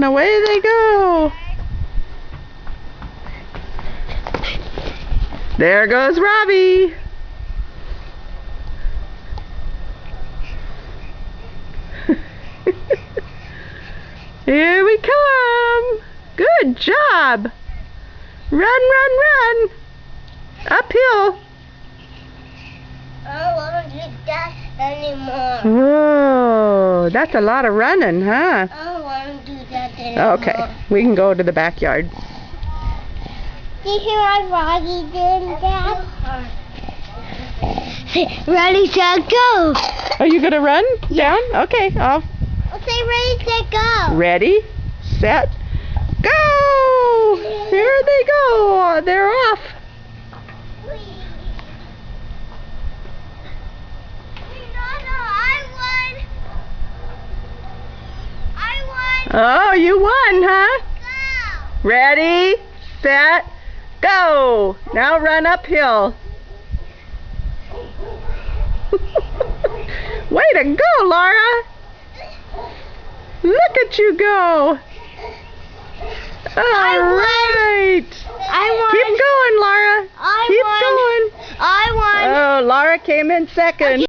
and away they go. There goes Robbie. Here we come. Good job. Run, run, run. Uphill. I don't want to do that anymore. Whoa, that's a lot of running, huh? I don't want to do that anymore. Okay, we can go to the backyard. Do you hear my Rocky doing that? Ready, set, go. Are you gonna run down? Okay, I'll say ready, set, go. Ready, set, go! Here they go. They're off. Oh, you won, huh? Go. Ready, set, go. Now run uphill. Way to go, Laura. Look at you go. All right. Keep going, Laura. Keep going. I won. Oh, Laura came in second.